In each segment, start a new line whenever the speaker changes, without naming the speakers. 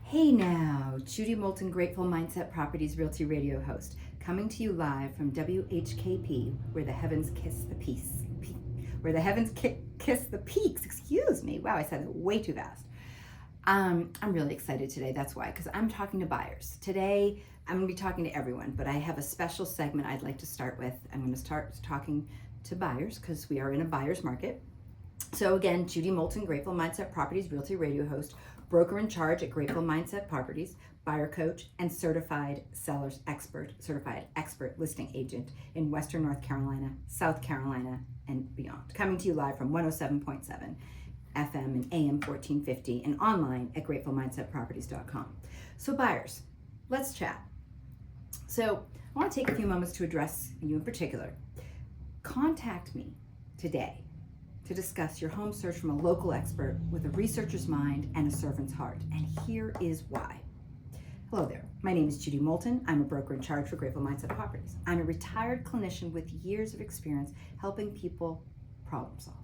Hey now, Judi Moolten, Grateful Mindset Properties Realty Radio host, coming to you live from WKHP, where the heavens kiss the peaks. Where the heavens kiss the peaks. Excuse me. Wow, I said that way too fast. I'm really excited today. That's why, because I'm talking to buyers. Today, I'm going to be talking to everyone, but I have a special segment I'd like to start with. I'm going to start talking to buyers because we are in a buyer's market. So again, Judi Moolten, Grateful Mindset Properties Realty Radio host, broker in charge at Grateful Mindset Properties, buyer coach, and certified expert listing agent in Western North Carolina, South Carolina, and beyond. Coming to you live from 107.7 FM and AM 1450 and online at gratefulmindsetproperties.com. So buyers, let's chat. So I want to take a few moments to address you in particular. Contact me today to discuss your home search from a local expert with a researcher's mind and a servant's heart. And here is why. Hello there. My name is Judi Moolten. I'm a broker in charge for Grateful Mindset Properties. I'm a retired clinician with years of experience helping people problem solve.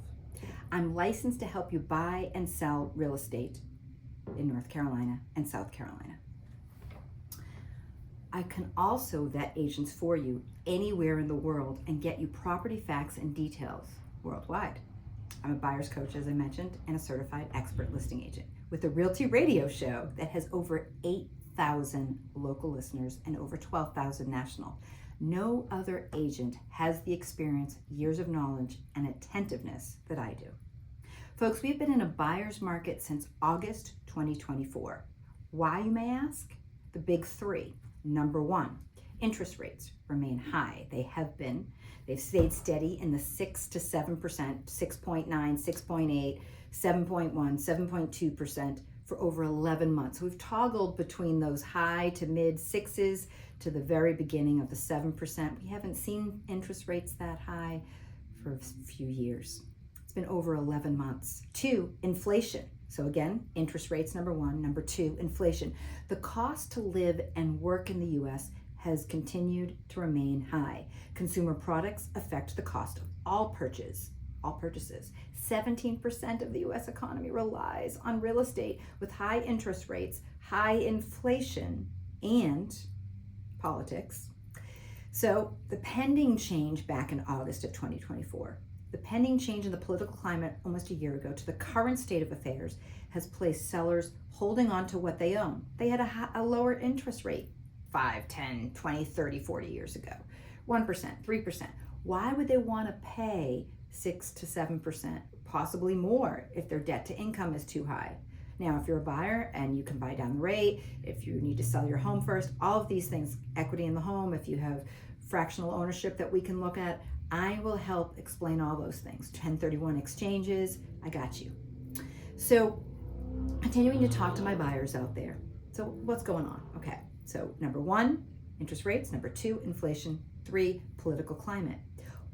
I'm licensed to help you buy and sell real estate in North Carolina and South Carolina. I can also vet agents for you anywhere in the world and get you property facts and details worldwide. I'm a buyer's coach, as I mentioned, and a certified expert listing agent with a realty radio show that has over 8,000 local listeners and over 12,000 national. No other agent has the experience, years of knowledge, and attentiveness that I do. Folks, we've been in a buyer's market since August 2024. Why, you may ask? The big three. Number one, interest rates remain high. They've stayed steady in the 6 to 7%, 6.9, 6.8, 7.1, 7.2% for over 11 months. We've toggled between those high to mid sixes to the very beginning of the 7%. We haven't seen interest rates that high for a few years. It's been over 11 months. Two, inflation. So again, interest rates, number one. Number two, inflation. The cost to live and work in the U.S. has continued to remain high. Consumer products affect the cost of all purchases. 17% of the U.S. economy relies on real estate. With high interest rates, high inflation, and politics. So the pending change back in August of 2024, the pending change in the political climate almost a year ago to the current state of affairs has placed sellers holding on to what they own. They had a lower interest rate 5, 10, 20, 30, 40 years ago. 1%, 3%. Why would they want to pay 6 to 7%, possibly more, if their debt to income is too high? Now, if you're a buyer and you can buy down the rate, if you need to sell your home first, all of these things, equity in the home, if you have fractional ownership that we can look at, I will help explain all those things. 1031 exchanges, I got you. So, continuing to talk to my buyers out there. So, what's going on? Okay. So number one, interest rates. Number two, inflation. Three, political climate.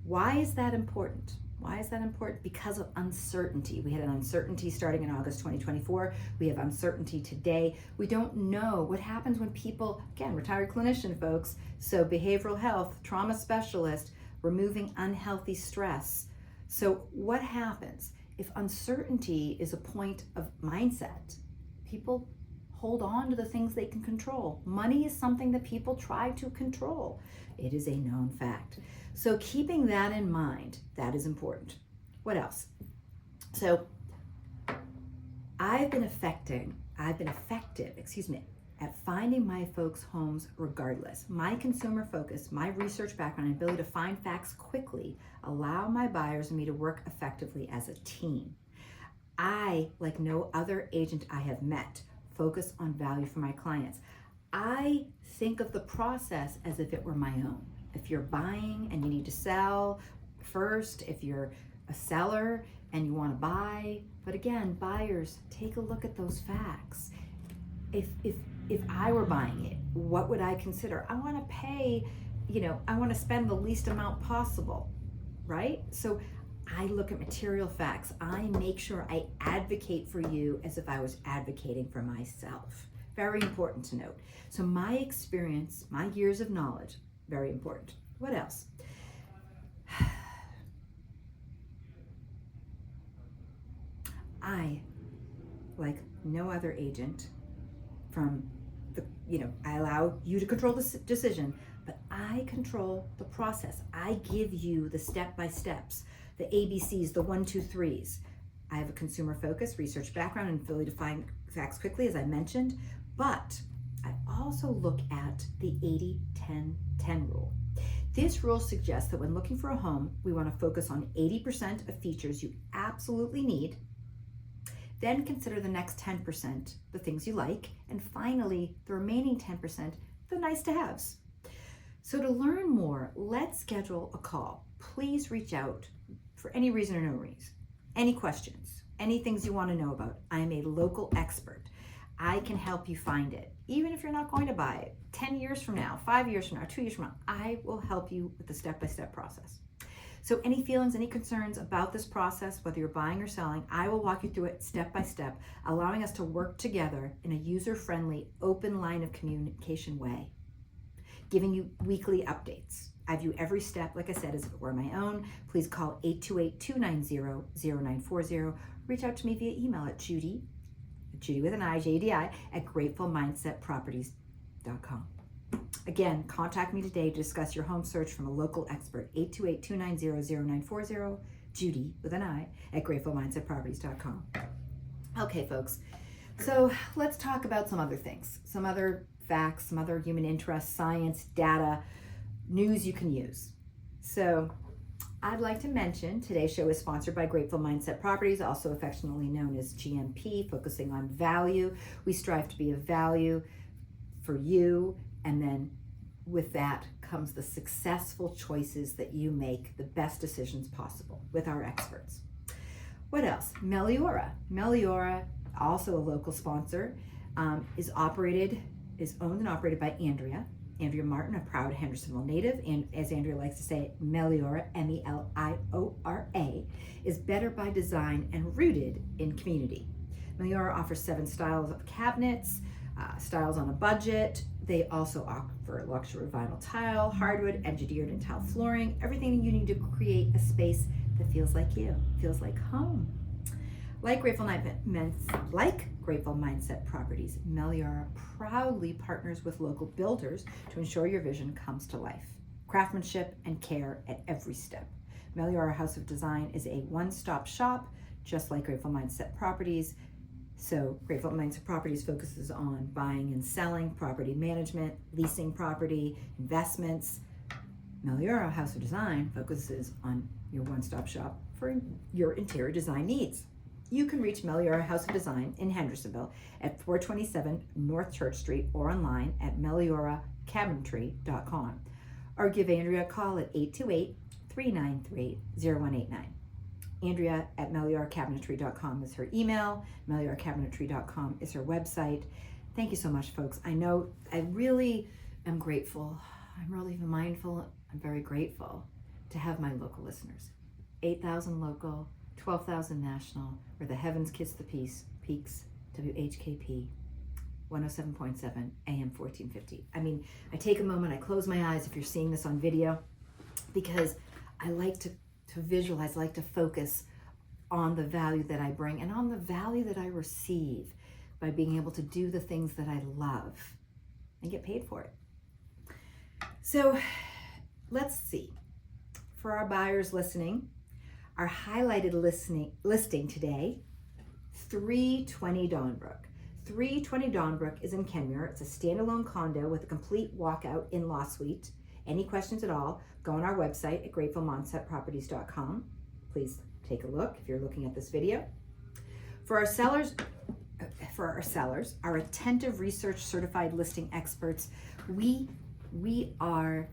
Why is that important? Why is that important? Because of uncertainty. We had an uncertainty starting in August 2024. We have uncertainty today. We don't know what happens when people, again, retired clinician folks, so behavioral health, trauma specialist, removing unhealthy stress. So what happens if uncertainty is a point of mindset? People hold on to the things they can control. Money is something that people try to control. It is a known fact. So keeping that in mind, that is important. What else? So I've been effective, at finding my folks' homes regardless. My consumer focus, my research background, and ability to find facts quickly allow my buyers and me to work effectively as a team. I, like no other agent I have met, focus on value for my clients. I think of the process as if it were my own. If you're buying and you need to sell first, if you're a seller and you want to buy, but again, buyers, take a look at those facts. If I were buying it, what would I consider? I want to pay, I want to spend the least amount possible, right? So I look at material facts. I make sure I advocate for you as if I was advocating for myself. Very important to note. So my experience, my years of knowledge, very important. What else? I, like no other agent, from I allow you to control the decision, but I control the process. I give you the step-by-steps, the ABCs, the 1, 2, 3s. I have a consumer focus, research background, and ability to find facts quickly, as I mentioned, but I also look at the 80-10-10 rule. This rule suggests that when looking for a home, we want to focus on 80% of features you absolutely need, then consider the next 10%, the things you like, and finally, the remaining 10%, the nice to haves. So to learn more, let's schedule a call. Please reach out for any reason or no reason. Any questions, any things you want to know about. I am a local expert. I can help you find it. Even if you're not going to buy it, 10 years from now, 5 years from now, 2 years from now, I will help you with the step-by-step process. So any feelings, any concerns about this process, whether you're buying or selling, I will walk you through it step by step, allowing us to work together in a user-friendly, open line of communication way, giving you weekly updates. I view every step, like I said, as if it were my own. Please call 828-290-0940. Reach out to me via email at Judi with an I, JDI, at gratefulmindsetproperties.com. Again, contact me today to discuss your home search from a local expert, 828-290-0940, Judi with an I, at gratefulmindsetproperties.com. Okay, folks, so let's talk about some other things, some other facts, some other human interest, science, data, news you can use. So I'd like to mention today's show is sponsored by Grateful Mindset Properties, also affectionately known as GMP, focusing on value. We strive to be of value for you, and then with that comes the successful choices that you make, the best decisions possible with our experts. What else? Meliora, also a local sponsor, is owned and operated by Andrea Martin, a proud Hendersonville native, and as Andrea likes to say, Meliora, Meliora, is better by design and rooted in community. Meliora offers 7 styles of cabinets, styles on a budget. They also offer luxury vinyl tile, hardwood, engineered and tile flooring, everything you need to create a space that feels like you, feels like home. Like Grateful Mindset Properties, Meliora proudly partners with local builders to ensure your vision comes to life. Craftsmanship and care at every step. Meliora House of Design is a one-stop shop, just like Grateful Mindset Properties. So Grateful Mindset Properties focuses on buying and selling, property management, leasing property, investments. Meliora House of Design focuses on your one-stop shop for your interior design needs. You can reach Meliora House of Design in Hendersonville at 427 North Church Street or online at melioracabinetry.com, or give Andrea a call at 828-393-0189. Andrea at melioracabinetry.com is her email. Melioracabinetry.com is her website. Thank you so much, folks. I know I really am grateful. I'm really mindful. I'm very grateful to have my local listeners. 8,000 local, 12,000 national, where the heavens kiss the peaks, WHKP, 107.7 AM 1450. I mean, I take a moment, I close my eyes if you're seeing this on video, because I like to visualize, I like to focus on the value that I bring and on the value that I receive by being able to do the things that I love and get paid for it. So let's see. For our buyers listening, our highlighted listing today, 320 Dawnbrook. 320 Dawnbrook is in Kenmure. It's a standalone condo with a complete walkout in-law suite. Any questions at all, go on our website at gratefulmindsetproperties.com. Please take a look if you're looking at this video. For our sellers, our attentive research certified listing experts, we are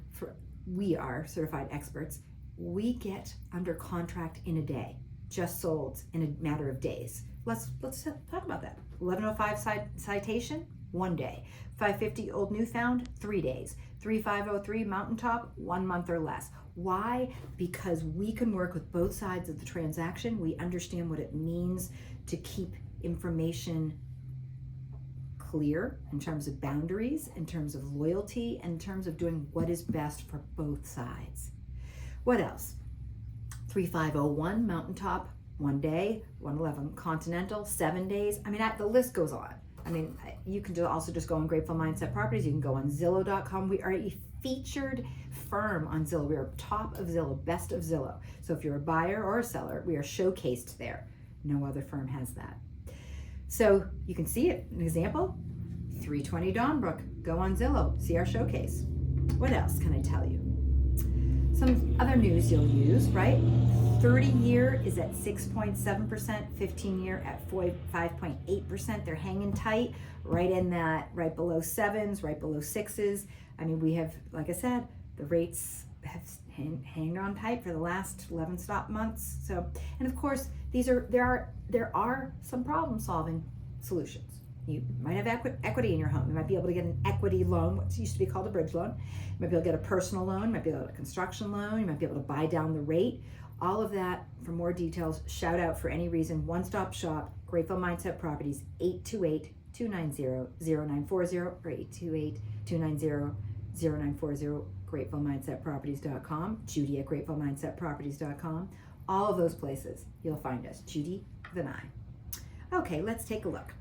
certified experts. We get under contract in a day, just sold in a matter of days. Let's talk about that. 1105 citation, 1 day. 550 Old Newfound, 3 days. 3503 Mountaintop, 1 month or less. Why? Because we can work with both sides of the transaction. We understand what it means to keep information clear in terms of boundaries, in terms of loyalty, and in terms of doing what is best for both sides. What else? 3501 Mountaintop, 1 day. 111 Continental, 7 days. I mean, the list goes on. I mean, you can also just go on Grateful Mindset Properties. You can go on Zillow.com. We are a featured firm on Zillow. We are top of Zillow, best of Zillow. So if you're a buyer or a seller, we are showcased there. No other firm has that. So you can see it. An example, 320 Dawnbrook. Go on Zillow, see our showcase. What else can I tell you? Some other news you'll use, right? 30-year is at 6.7%, 15-year at 5.8%. They're hanging tight, right in that, right below 7s, right below 6s. I mean, we have, like I said, the rates have hanged on tight for the last 11 stop months. So, and of course, there are some problem-solving solutions. You might have equity in your home. You might be able to get an equity loan, what used to be called a bridge loan. You might be able to get a personal loan. You might be able to get a construction loan. You might be able to buy down the rate. All of that. For more details, shout out for any reason. One-stop shop, Grateful Mindset Properties, 828-290-0940 or 828-290-0940, gratefulmindsetproperties.com, Judi at gratefulmindsetproperties.com. All of those places, you'll find us, Judi with an I. Okay, let's take a look.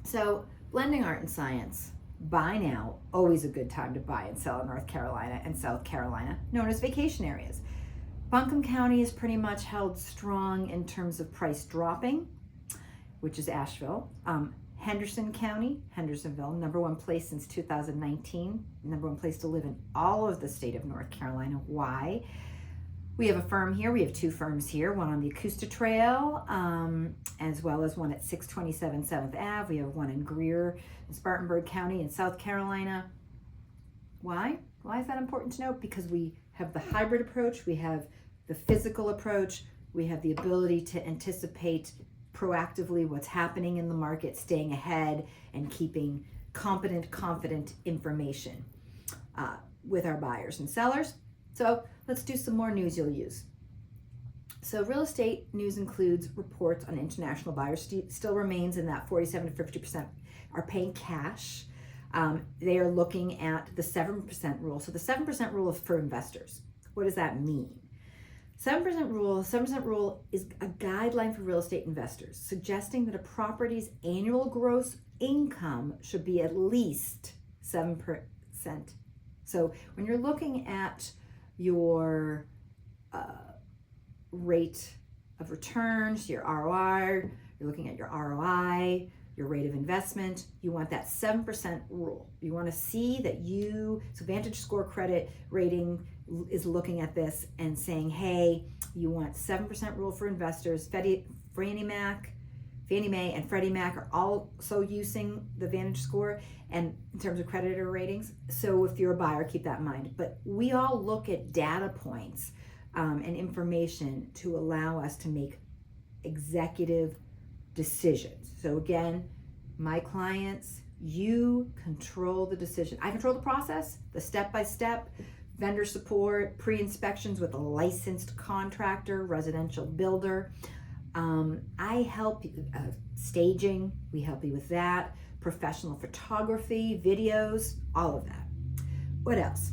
So, blending art and science, buy now, always a good time to buy and sell in North Carolina and South Carolina, known as vacation areas. Buncombe County is pretty much held strong in terms of price dropping, which is Asheville. Henderson County, Hendersonville, #1 place since 2019, #1 place to live in all of the state of North Carolina. Why? We have a firm here. We have 2 firms here, one on the Acosta Trail, as well as one at 627 7th Ave. We have one in Greer, in Spartanburg County in South Carolina. Why? Why is that important to note? Because we have the hybrid approach, we have the physical approach, we have the ability to anticipate proactively what's happening in the market, staying ahead and keeping competent, confident information with our buyers and sellers. So let's do some more news you'll use. So real estate news includes reports on international buyers. Still remains in that 47 to 50% are paying cash. They are looking at the 7% rule. So the 7% rule is for investors. What does that mean? 7% rule is a guideline for real estate investors, suggesting that a property's annual gross income should be at least 7%. So when you're looking at your rate of returns, your ROI, you're looking at your ROI, your rate of investment, you want that 7% rule. You want to see that so Vantage Score Credit Rating is looking at this and saying, hey, you want 7% rule for investors. Fannie Mae and Freddie Mac are also using the Vantage Score and in terms of creditor ratings. So if you're a buyer, keep that in mind. But we all look at data points and information to allow us to make executive decisions. So again, my clients, you control the decision. I control the process, the step-by-step, vendor support, pre-inspections with a licensed contractor, residential builder. I help you, staging, we help you with that, professional photography, videos, all of that. What else?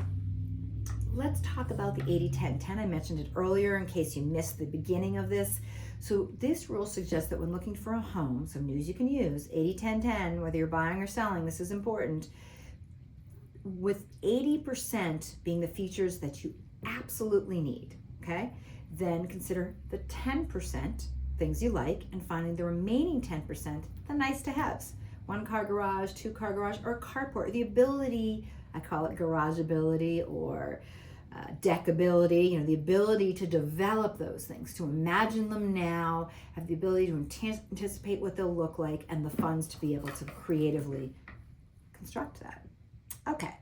Let's talk about the 80-10-10. I mentioned it earlier in case you missed the beginning of this. So this rule suggests that when looking for a home, some news you can use, 80-10-10, whether you're buying or selling, this is important, with 80% being the features that you absolutely need, okay? Then consider the 10% things you like and finding the remaining 10%, the nice to haves. 1-car garage, 2-car garage, or a carport. The ability, I call it garage ability or deck ability, the ability to develop those things, to imagine them now, have the ability to anticipate what they'll look like, and the funds to be able to creatively construct that. Okay,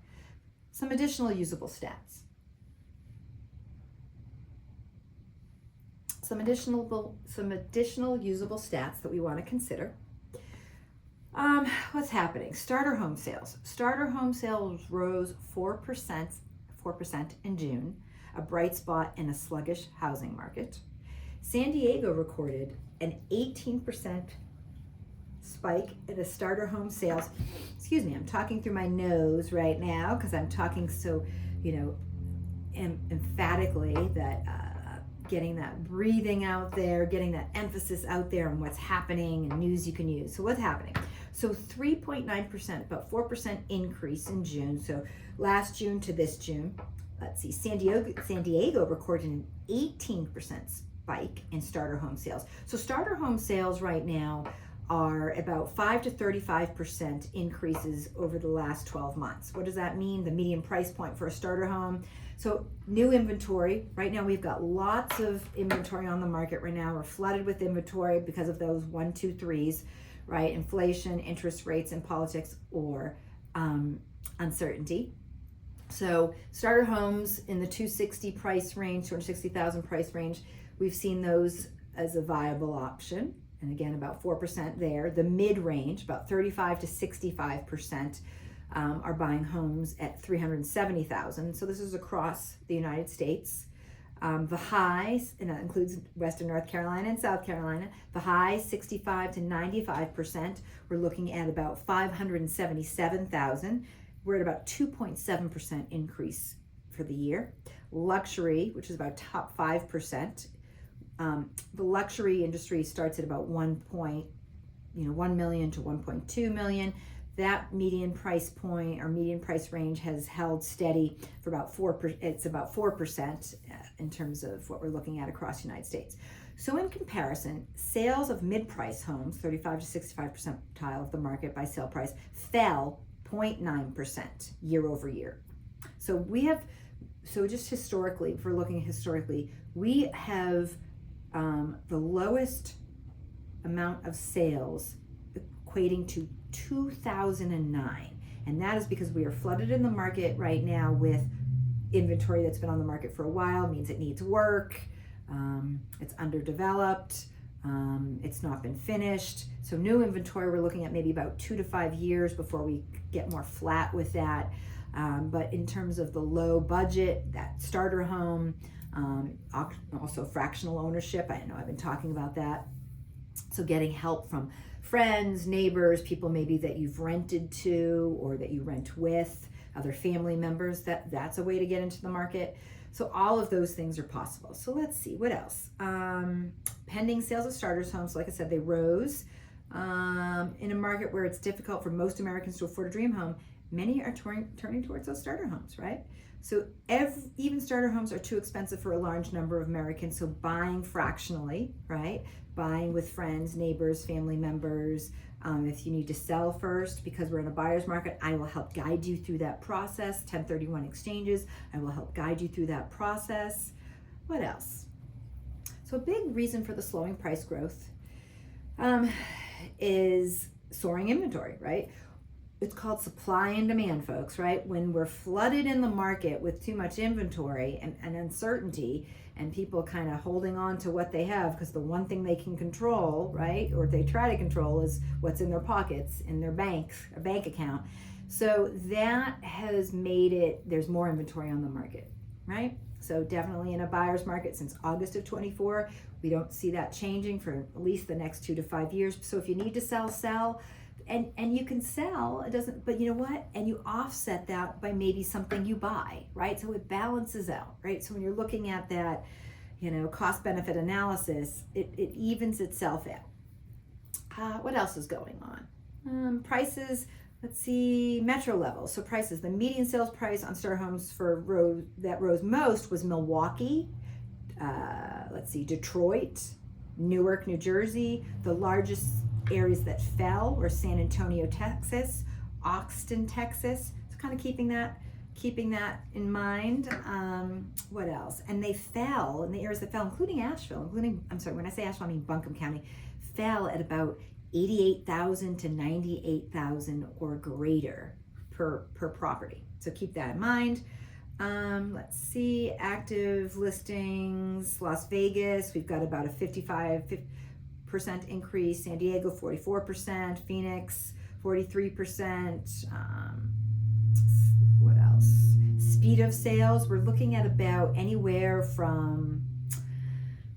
some additional usable stats. Some additional usable stats that we want to consider. What's happening? Starter home sales. Starter home sales rose 4% in June, a bright spot in a sluggish housing market. San Diego recorded an 18% spike in the starter home sales. Excuse me, I'm talking through my nose right now because I'm talking so, emphatically that getting that breathing out there, getting that emphasis out there on what's happening and news you can use. So what's happening? So 3.9%, about 4% increase in June. So last June to this June. Let's see, San Diego recorded an 18% spike in starter home sales. So starter home sales right now are about 5 to 35% increases over the last 12 months. What does that mean? The median price point for a starter home. So new inventory. Right now we've got lots of inventory on the market right now. We're flooded with inventory because of those 1, 2, 3s, right? Inflation, interest rates, and politics, or uncertainty. So starter homes in the 260 price range, 260,000 price range, we've seen those as a viable option. And again, about 4% there. The mid-range, about 35 to 65%, are buying homes at 370,000. So this is across the United States. The highs, and that includes Western North Carolina and South Carolina, the high 65 to 95%, we're looking at about 577,000. We're at about 2.7% increase for the year. Luxury, which is about top 5%. The luxury industry starts at about 1 million to 1.2 million. That median price point or median price range has held steady for about 4%. It's about 4% in terms of what we're looking at across the United States. So in comparison, sales of mid-price homes, 35 to 65 percentile of the market by sale price, fell 0.9% year over year. So just historically, if we're looking historically, we have the lowest amount of sales equating to 2009. And that is because we are flooded in the market right now with inventory that's been on the market for a while, means it needs work, it's underdeveloped, it's not been finished. So new inventory, we're looking at maybe about 2 to 5 years before we get more flat with that. But in terms of the low budget, that starter home, also fractional ownership, I know I've been talking about that. So getting help from friends, neighbors, people maybe that you've rented to or that you rent with, other family members, that's a way to get into the market. So all of those things are possible. So let's see, what else? Pending sales of starters homes, like I said, they rose. In a market where it's difficult for most Americans to afford a dream home, many are turning towards those starter homes, right? So even starter homes are too expensive for a large number of Americans, so buying fractionally, right? Buying with friends, neighbors, family members. If you need to sell first, because we're in a buyer's market, I will help guide you through that process. 1031 exchanges, I will help guide you through that process. What else? So a big reason for the slowing price growth is soaring inventory, right? It's called supply and demand, folks, right? When we're flooded in the market with too much inventory and uncertainty, and people kind of holding on to what they have because the one thing they can control, right, or they try to control, is what's in their pockets, in their bank account. So that has made it, there's more inventory on the market, right? So definitely in a buyer's market since August of 24, we don't see that changing for at least the next 2 to 5 years. So if you need to sell. And you can sell, it doesn't, but you know what? And you offset that by maybe something you buy, right? So it balances out, right? So when you're looking at that, cost benefit analysis, it evens itself out. What else is going on? Prices, let's see, metro level. So prices, the median sales price on starter homes that rose most was Milwaukee, Detroit, Newark, New Jersey. The largest areas that fell were San Antonio, Texas, Austin, Texas. So kind of keeping that in mind. What else? And they fell in the areas that fell, including Asheville, when I say Asheville, I mean Buncombe County, fell at about 88,000 to 98,000 or greater per property. So keep that in mind. Let's see, active listings, Las Vegas, we've got about a 55% increase, San Diego 44%, Phoenix 43%. What else? Speed of sales, we're looking at about anywhere from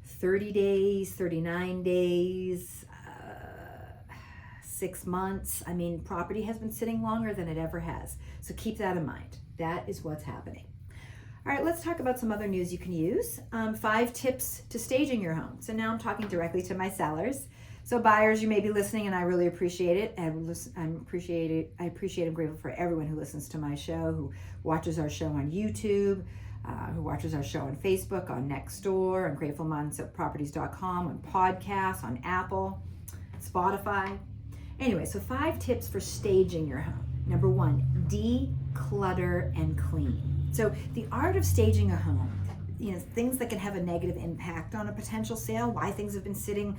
30 days, 39 days, 6 months. I mean, property has been sitting longer than it ever has. So keep that in mind. That is what's happening. All right, let's talk about some other news you can use. 5 tips to staging your home. So now I'm talking directly to my sellers. So buyers, you may be listening, and I really appreciate it. I appreciate and grateful for everyone who listens to my show, who watches our show on YouTube, who watches our show on Facebook, on Nextdoor, on GratefulMindsetProperties.com, on podcasts, on Apple, Spotify. Anyway, so 5 tips for staging your home. Number 1, declutter and clean. So the art of staging a home, things that can have a negative impact on a potential sale, why things have been sitting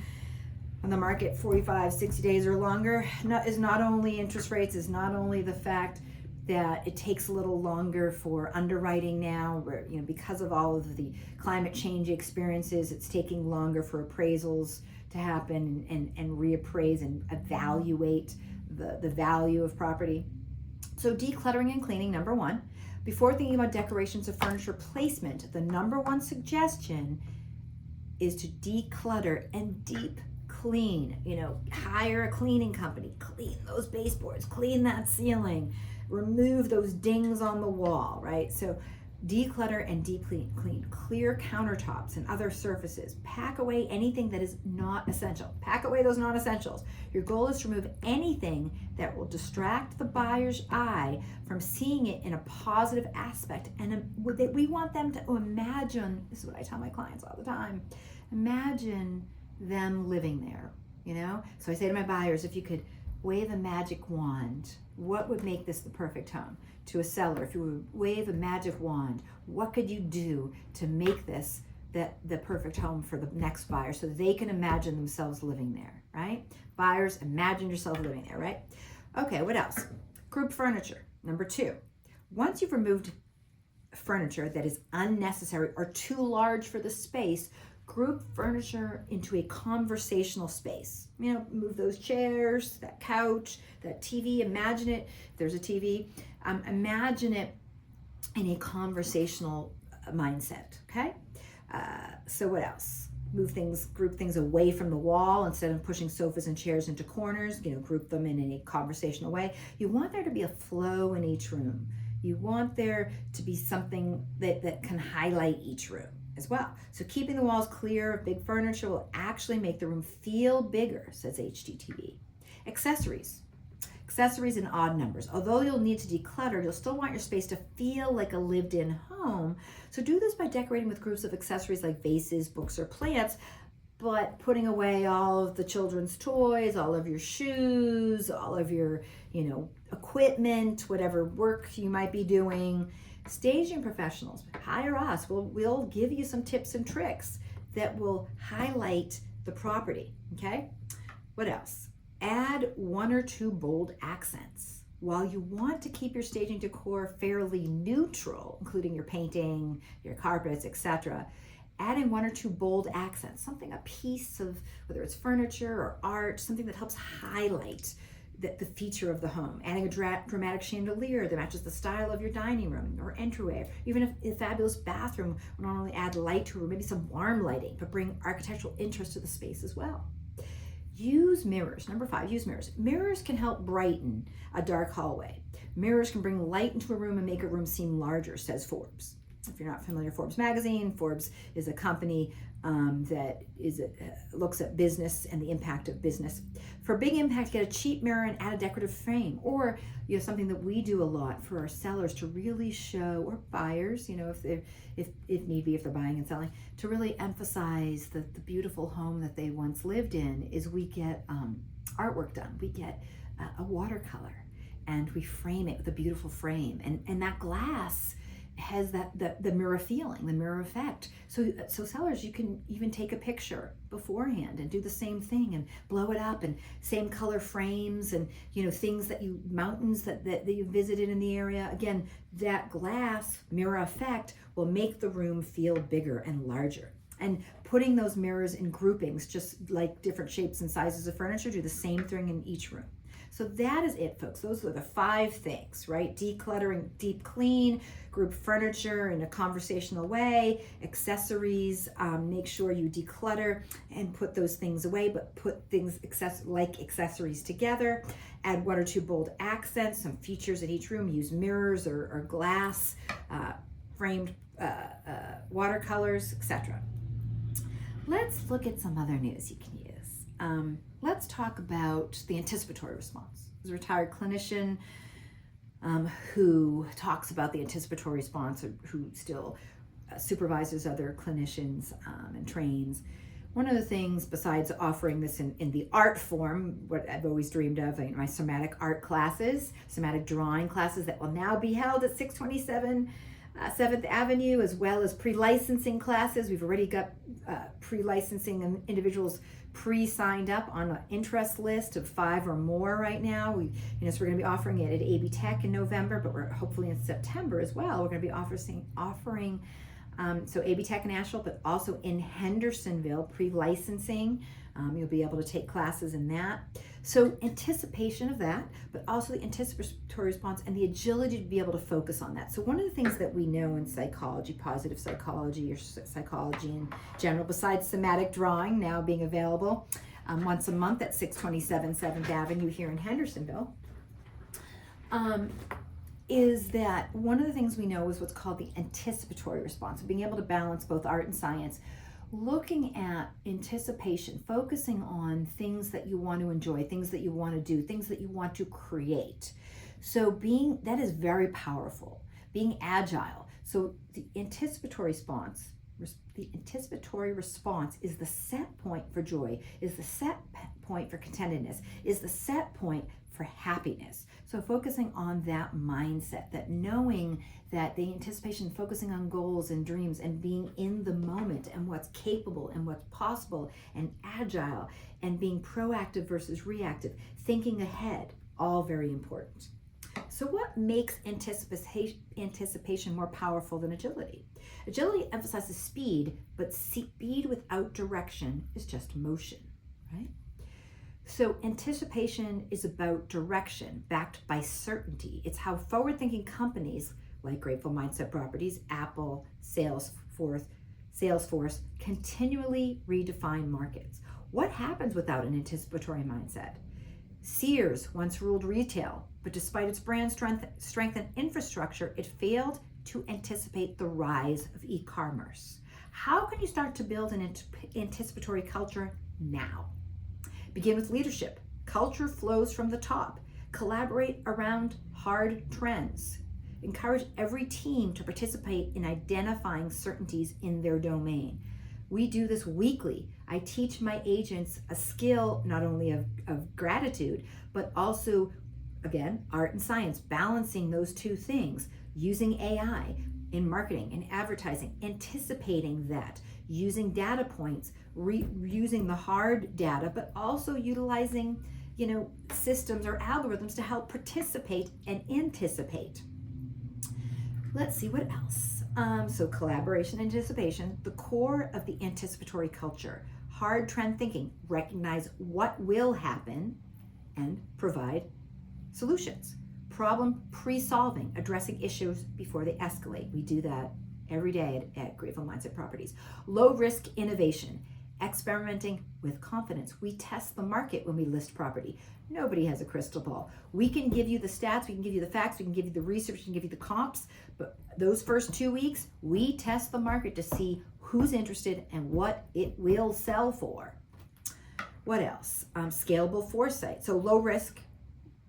on the market 45, 60 days or longer, is not only interest rates, is not only the fact that it takes a little longer for underwriting now, where, because of all of the climate change experiences, it's taking longer for appraisals to happen and reappraise and evaluate the value of property. So decluttering and cleaning, number 1. Before thinking about decorations or furniture placement, the number 1 suggestion is to declutter and deep clean. Hire a cleaning company, clean those baseboards, clean that ceiling, remove those dings on the wall, right? So declutter and deep clean, clear countertops and other surfaces, pack away anything that is not essential, pack away those non-essentials. Your goal is to remove anything that will distract the buyer's eye from seeing it in a positive aspect. And we want them to imagine, this is what I tell my clients all the time, imagine them living there, So I say to my buyers, if you could wave a magic wand, what would make this the perfect home? To a seller, if you would wave a magic wand, what could you do to make this the perfect home for the next buyer so they can imagine themselves living there, right? Buyers, imagine yourself living there, right? Okay, what else? Group furniture, number 2. Once you've removed furniture that is unnecessary or too large for the space, group furniture into a conversational space. Move those chairs, that couch, that TV. Imagine it, if there's a TV, imagine it in a conversational mindset, okay? So what else? Group things away from the wall instead of pushing sofas and chairs into corners, group them in a conversational way. You want there to be a flow in each room. You want there to be something that can highlight each room as well. So keeping the walls clear of big furniture will actually make the room feel bigger, says HGTV. Accessories in odd numbers. Although you'll need to declutter, you'll still want your space to feel like a lived-in home. So do this by decorating with groups of accessories like vases, books, or plants, but putting away all of the children's toys, all of your shoes, all of your, equipment, whatever work you might be doing. Staging professionals, hire us. We'll give you some tips and tricks that will highlight the property, okay? What else? Add 1 or 2 bold accents. While you want to keep your staging decor fairly neutral, including your painting, your carpets, etc., adding 1 or 2 bold accents, a piece of, whether it's furniture or art, something that helps highlight the feature of the home. Adding a dramatic chandelier that matches the style of your dining room or entryway. Even if a fabulous bathroom will not only add light to it, or maybe some warm lighting, but bring architectural interest to the space as well. Use mirrors. Number 5, use mirrors. Mirrors can help brighten a dark hallway. Mirrors can bring light into a room and make a room seem larger, says Forbes. If you're not familiar, Forbes magazine, Forbes is a company that looks at business and the impact of business. For big impact, get a cheap mirror and add a decorative frame, or something that we do a lot for our sellers to really show, or buyers, if need be, if they're buying and selling, to really emphasize the beautiful home that they once lived in. Is we get artwork done, we get a watercolor, and we frame it with a beautiful frame, and that glass has the mirror feeling, the mirror effect. So sellers, you can even take a picture beforehand and do the same thing and blow it up, and same color frames, and things mountains that you visited in the area. Again, that glass mirror effect will make the room feel bigger and larger. And putting those mirrors in groupings, just like different shapes and sizes of furniture, do the same thing in each room. So that is it, folks. Those are the 5 things, right? Decluttering, deep clean, group furniture in a conversational way, accessories, make sure you declutter and put those things away, but put things like accessories together. Add 1 or 2 bold accents, some features in each room. Use mirrors or glass, framed watercolors, etc. Let's look at some other news you can use. let's talk about the anticipatory response. As a retired clinician who talks about the anticipatory response, or who still supervises other clinicians and trains, one of the things, besides offering this in the art form, what I've always dreamed of, my somatic art classes, somatic drawing classes that will now be held at 627 7th Avenue, as well as pre-licensing classes. We've already got pre-licensing individuals pre-signed up on an interest list of 5 or more right now. So we're going to be offering it at AB Tech in November, but we're hopefully in September as well. We're going to be offering so AB Tech in Asheville, but also in Hendersonville, pre-licensing. You'll be able to take classes in that. So anticipation of that, but also the anticipatory response and the agility to be able to focus on that. So one of the things that we know in psychology, positive psychology or psychology in general, besides somatic drawing now being available once a month at 627 7th Avenue here in Hendersonville, is that one of the things we know is what's called the anticipatory response, being able to balance both art and science, looking at anticipation, focusing on things that you want to enjoy, things that you want to do, things that you want to create. So that is very powerful, being agile. So the anticipatory response is the set point for joy, is the set point for contentedness, is the set point for happiness. So focusing on that mindset, that knowing that the anticipation, focusing on goals and dreams and being in the moment and what's capable and what's possible and agile and being proactive versus reactive, thinking ahead, all very important. So what makes anticipation more powerful than agility? Agility emphasizes speed, but speed without direction is just motion, right? So anticipation is about direction backed by certainty. It's how forward-thinking companies like Grateful Mindset Properties, Apple, Salesforce continually redefine markets. What happens without an anticipatory mindset? Sears once ruled retail, but despite its brand strength and infrastructure, it failed to anticipate the rise of e-commerce. How can you start to build an anticipatory culture now? Begin with leadership. Culture flows from the top. Collaborate around hard trends. Encourage every team to participate in identifying certainties in their domain. We do this weekly. I teach my agents a skill not only of gratitude, but also, again, art and science, balancing those two things, using AI in marketing and advertising, anticipating that, using data points, using the hard data, but also utilizing, systems or algorithms to help participate and anticipate. Let's see what else. So collaboration, anticipation, the core of the anticipatory culture. Hard trend thinking, recognize what will happen and provide solutions. Problem pre-solving, addressing issues before they escalate. We do that every day at Grateful Mindset Properties. Low risk innovation, experimenting with confidence. We test the market when we list property. Nobody has a crystal ball. We can give you the stats, we can give you the facts, we can give you the research, we can give you the comps, but those first 2 weeks, we test the market to see who's interested and what it will sell for. What else? Scalable foresight. So low risk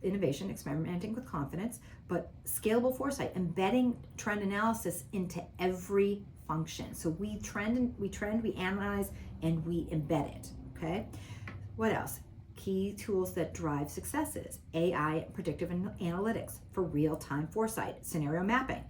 innovation, experimenting with confidence, but scalable foresight, embedding trend analysis into every function. So we analyze, and we embed it, okay? What else? Key tools that drive successes, AI, predictive analytics for real-time foresight, scenario mapping,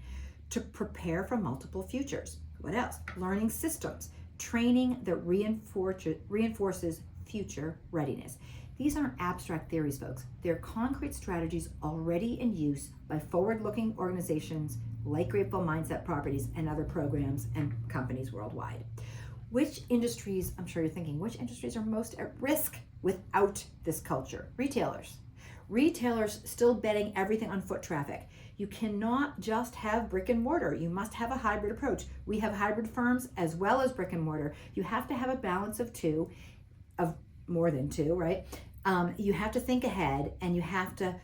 to prepare for multiple futures. What else? Learning systems, training that reinforces future readiness. These aren't abstract theories, folks. They're concrete strategies already in use by forward-looking organizations like Grateful Mindset Properties and other programs and companies worldwide. Which industries, I'm sure you're thinking, which industries are most at risk without this culture? Retailers. Retailers still betting everything on foot traffic. You cannot just have brick and mortar. You must have a hybrid approach. We have hybrid firms as well as brick and mortar. You have to have a balance of more than two, right? You have to think ahead and you have to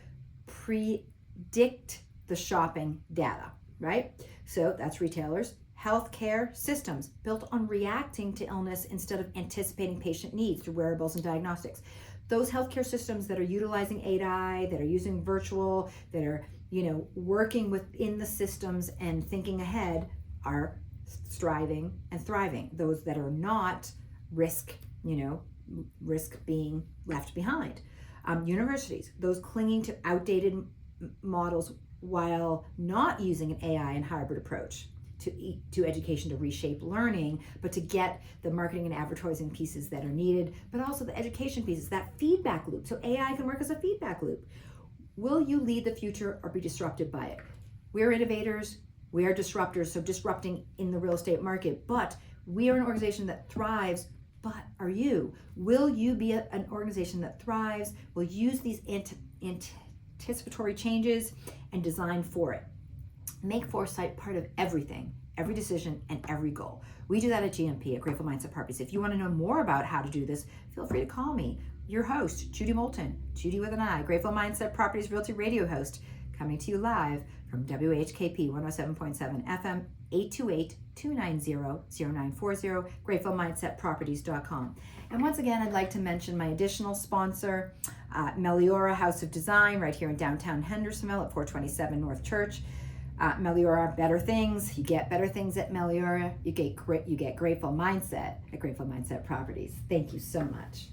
predict the shopping data, right? So that's retailers. Healthcare systems built on reacting to illness instead of anticipating patient needs through wearables and diagnostics. those healthcare systems that are utilizing AI, that are using virtual, that are, working within the systems and thinking ahead are striving and thriving. Those that are not risk being left behind. Universities, those clinging to outdated models while not using an AI and hybrid approach to education to reshape learning, but to get the marketing and advertising pieces that are needed, but also the education pieces, that feedback loop. So AI can work as a feedback loop. Will you lead the future or be disrupted by it? We're innovators, we are disruptors, so disrupting in the real estate market, but we are an organization that thrives. But are you? Will you be an organization that thrives, will use these anticipatory changes and design for it? Make foresight part of everything, every decision, and every goal. We do that at GMP, at Grateful Mindset Properties. If you want to know more about how to do this, feel free to call me. Your host, Judi Moolten, Judi with an I, Grateful Mindset Properties Realty Radio host, coming to you live from WKHP 107.7 FM, 828-290-0940, gratefulmindsetproperties.com. And once again, I'd like to mention my additional sponsor, Meliora House of Design, right here in downtown Hendersonville at 427 North Church. Meliora, better things. You get better things at Meliora. You get grateful mindset at Grateful Mindset Properties. Thank you so much.